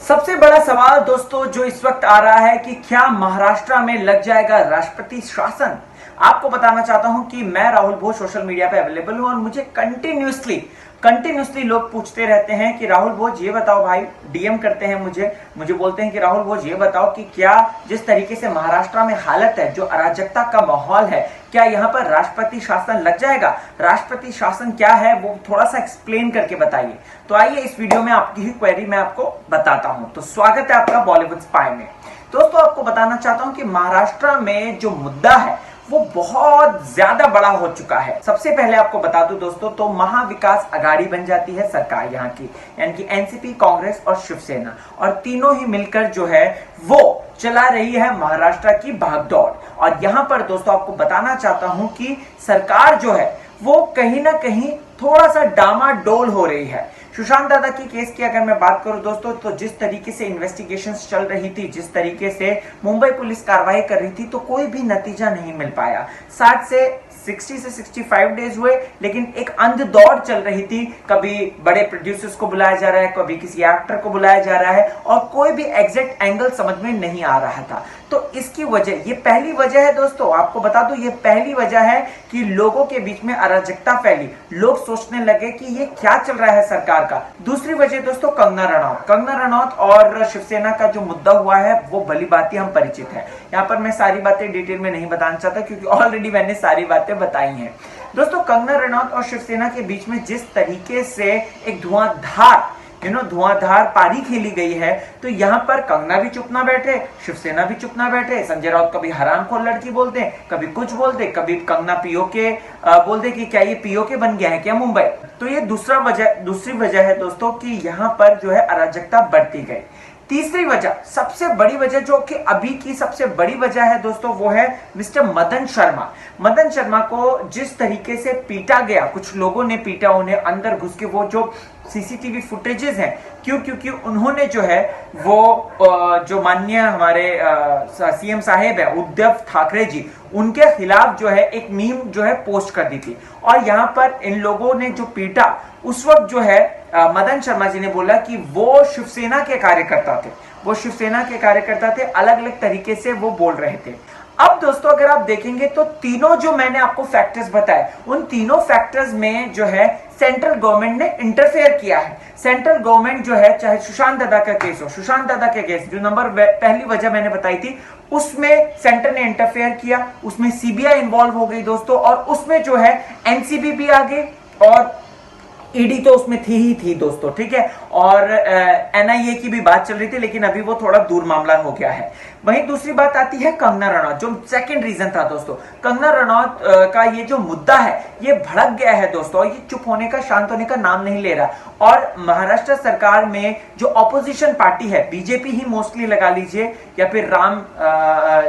सबसे बड़ा सवाल दोस्तों जो इस वक्त आ रहा है कि क्या महाराष्ट्र में लग जाएगा राष्ट्रपति शासन। आपको बताना चाहता हूं कि मैं राहुल भोज सोशल मीडिया पे अवेलेबल हूं और मुझे कंटिन्यूसली लोग पूछते रहते हैं कि राहुल भोज ये बताओ भाई, डीएम करते हैं मुझे बोलते हैं कि राहुल भोज ये बताओ कि क्या जिस तरीके से महाराष्ट्र में हालत है, जो अराजकता का माहौल है, क्या यहाँ पर राष्ट्रपति शासन लग जाएगा। राष्ट्रपति शासन क्या है वो थोड़ा सा एक्सप्लेन करके बताइए। तो आइए इस वीडियो में आपकी ही क्वेरी मैं आपको बताता हूं। तो स्वागत है आपका बॉलीवुड स्पाई में। दोस्तों आपको बताना चाहता हूं कि महाराष्ट्र में जो मुद्दा है वो बहुत ज्यादा बड़ा हो चुका है। सबसे पहले आपको बता दूं दोस्तों, तो महाविकास आघाड़ी बन जाती है सरकार यहाँ की, यानी कि एनसीपी, कांग्रेस और शिवसेना, और तीनों ही मिलकर जो है वो चला रही है महाराष्ट्र की भागदौड़। और यहां पर दोस्तों आपको बताना चाहता हूं कि सरकार जो है वो कहीं ना कहीं थोड़ा सा डामाडोल हो रही है। सुशांत दादा की केस की अगर मैं बात करूं दोस्तों, तो जिस तरीके से इन्वेस्टिगेशंस चल रही थी, जिस तरीके से मुंबई पुलिस कार्रवाई कर रही थी, तो कोई भी नतीजा नहीं मिल पाया। 60 से 65 डेज हुए, लेकिन एक अंध दौड़ चल रही थी। कभी बड़े प्रोड्यूसर्स को बुलाया जा रहा है, कभी किसी एक्टर को बुलाया जा रहा है, और कोई भी एग्जैक्ट एंगल समझ में नहीं आ रहा था। तो इसकी वजह, ये पहली वजह है दोस्तों, आपको बता दूं, ये पहली वजह है कि लोगों के बीच में अराजकता फैली। लोग सोचने लगे कि ये क्या चल रहा है सरकार का। दूसरी वजह दोस्तों कंगना रनौत और शिवसेना का जो मुद्दा हुआ है वो भली भांति हम परिचित है। यहाँ पर मैं सारी बातें डिटेल में नहीं बताना चाहता क्योंकि ऑलरेडी मैंने सारी बातें बताई हैं। दोस्तों कंगना रनौत और शिवसेना के बीच में जिस तरीके से एक धुआंधार पारी खेली गई है, तो यहाँ पर कंगना भी चुप ना बैठे, शिवसेना भी चुप ना बैठे। संजय राउत कभी हरामखोर लड़की बोलते हैं, कभी कुछ बोलते, कभी कंगना पीओके बोलते कि क्या ये पीओके बन गया है क्या मुंबई। तो ये दूसरी वजह है दोस्तों कि यहाँ पर जो है अराजकता बढ़ती गई। तीसरी वजह, सबसे बड़ी वजह, जो कि अभी की सबसे बड़ी वजह है दोस्तों, वो है मिस्टर मदन शर्मा को जिस तरीके से पीटा गया, कुछ लोगों ने पीटा उन्हें अंदर घुस के। वो जो सीसीटीवी फुटेजेस हैं, क्योंकि उन्होंने जो है वो जो माननीय हमारे सीएम साहेब है उद्धव ठाकरे जी, उनके खिलाफ जो है एक मीम जो है पोस्ट कर दी थी। और यहाँ पर इन लोगों ने जो पीटा, उस वक्त जो है मदन शर्मा जी ने बोला कि वो शिवसेना के कार्यकर्ता थे, अलग अलग तरीके से वो बोल रहे थे। अब दोस्तों अगर आप देखेंगे तो तीनों जो मैंने आपको फैक्टर्स बताए, उन तीनों फैक्टर्स में जो है सेंट्रल गवर्नमेंट ने इंटरफेयर किया है। सेंट्रल गवर्नमेंट जो है, चाहे सुशांत दादा का केस हो, जो पहली वजह मैंने बताई थी, उसमें सेंटर ने इंटरफेयर किया, उसमें सीबीआई इन्वॉल्व हो गई दोस्तों, और उसमें जो है एनसीबी भी आ गई और ईडी तो उसमें थी दोस्तों, ठीक है। और एनआईए की भी बात चल रही थी, लेकिन अभी वो थोड़ा दूर मामला हो गया है। वहीं दूसरी बात आती है कंगना रनौत, जो सेकंड रीजन था दोस्तों। कंगना रनौत का ये जो मुद्दा है ये भड़क गया है दोस्तों, ये चुप होने का, शांत होने का नाम नहीं ले रहा। और महाराष्ट्र सरकार में जो ऑपोजिशन पार्टी है, बीजेपी ही मोस्टली लगा लीजिए, या फिर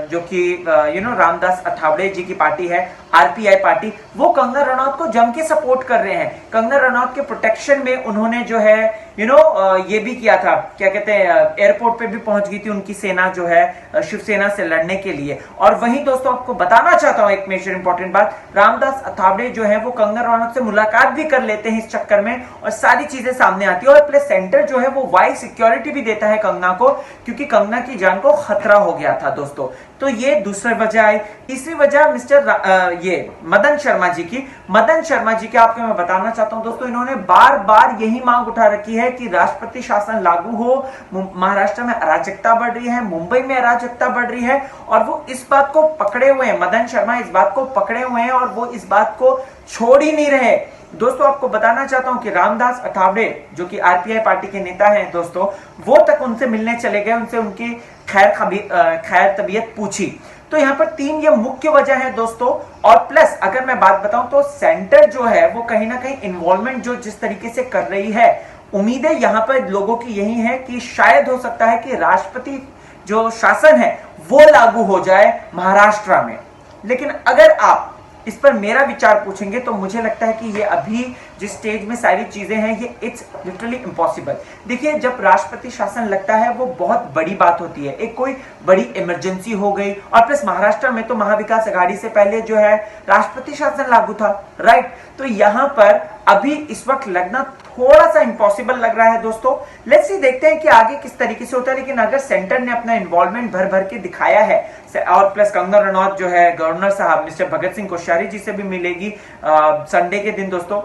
जो कि रामदास अठावले जी की पार्टी है, आरपीआई पार्टी, वो कंगना रनौत को जम के सपोर्ट कर रहे हैं। कंगना रनौत के प्रोटेक्शन में उन्होंने जो है ये भी किया था, क्या कहते हैं, एयरपोर्ट पे भी पहुंच गई थी उनकी सेना जो है शिवसेना से लड़ने के लिए। और वहीं दोस्तों आपको बताना चाहता हूं एक मेजर इंपॉर्टेंट बात, रामदास अठावले जो है वो कंगना रनौत से मुलाकात भी कर लेते हैं इस चक्कर में, और सारी चीजें सामने आती है। और प्लस सेंटर जो है वो वाई सिक्योरिटी भी देता है कंगना को, क्योंकि कंगना की जान को खतरा हो गया था दोस्तों। तो ये दूसरी वजह है। तीसरी वजह मिस्टर ये मदन शर्मा जी की आपको मैं बताना चाहता हूं दोस्तों, इन्होंने बार बार यही मांग उठा रखी है कि राष्ट्रपति शासन लागू हो। महाराष्ट्र में अराजकता बढ़ रही है, मुंबई में अराजकता बढ़ रही है, और वो इस बात को पकड़े हुए हैं, मदन शर्मा इस बात को पकड़े हुए हैं, और वो इस बात को छोड़ ही नहीं रहे। दोस्तों आपको बताना चाहता हूं कि रामदास अठावले जो कि आरपीआई पार्टी के नेता हैं दोस्तों, वो तक उनसे मिलने चले गए, उनसे उनकी खैर तबीयत पूछी। तो यहाँ पर तीन ये मुख्य वजह है दोस्तों। और प्लस अगर मैं बात बताऊं तो सेंटर जो है वो कहीं ना कहीं इन्वॉल्वमेंट जो जिस तरीके से कर रही है, उम्मीदें यहाँ पर लोगों की यही है कि शायद हो सकता है कि राष्ट्रपति जो शासन है वो लागू हो जाए महाराष्ट्र में। लेकिन अगर आप इस पर मेरा विचार पूछेंगे तो मुझे लगता है कि ये अभी जिस स्टेज में सारी चीजें हैं, ये इट्स लिटरली इम्पॉसिबल। देखिए, जब राष्ट्रपति शासन लगता है वो बहुत बड़ी बात होती है, एक कोई बड़ी इमरजेंसी हो गई। और प्लस महाराष्ट्र में तो महाविकास आघाड़ी से पहले जो है राष्ट्रपति शासन लागू था, राइट। तो यहां पर अभी इस वक्त लगना थोड़ा सा इम्पॉसिबल लग रहा है दोस्तों। लेट्स सी, देखते हैं कि आगे किस तरीके से होता है। लेकिन अगर सेंटर ने अपना इन्वॉल्वमेंट भर भर के दिखाया है, और प्लस कंगना रनौत जो है गवर्नर साहब मिस्टर भगत सिंह कोश्यारी जी से भी मिलेगी संडे के दिन दोस्तों,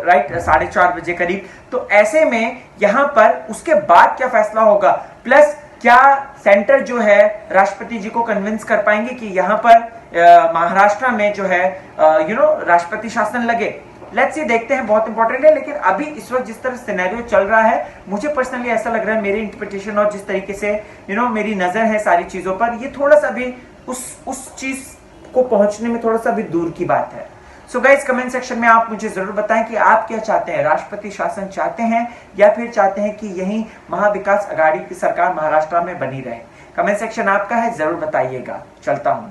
राइट 4:30 बजे करीब। तो ऐसे में यहां पर उसके बाद क्या फैसला होगा, प्लस क्या सेंटर जो है राष्ट्रपति जी को कन्विंस कर पाएंगे कि यहां पर महाराष्ट्र में जो है राष्ट्रपति शासन लगे। लेट्स सी, देखते हैं, बहुत इंपॉर्टेंट है। लेकिन अभी इस वक्त जिस तरह सिनेरियो चल रहा है, मुझे पर्सनली ऐसा लग रहा है, मेरी इंटरप्रिटेशन और जिस तरीके से मेरी नजर है सारी चीजों पर, ये थोड़ा सा भी उस चीज को पहुंचने में थोड़ा सा भी दूर की बात है। सो गाइस, कमेंट सेक्शन में आप मुझे जरूर बताएं कि आप क्या चाहते हैं, राष्ट्रपति शासन चाहते हैं या फिर चाहते हैं कि यही महाविकास आघाड़ी की सरकार महाराष्ट्र में बनी रहे। कमेंट सेक्शन आपका है, जरूर बताइएगा। चलता हूं।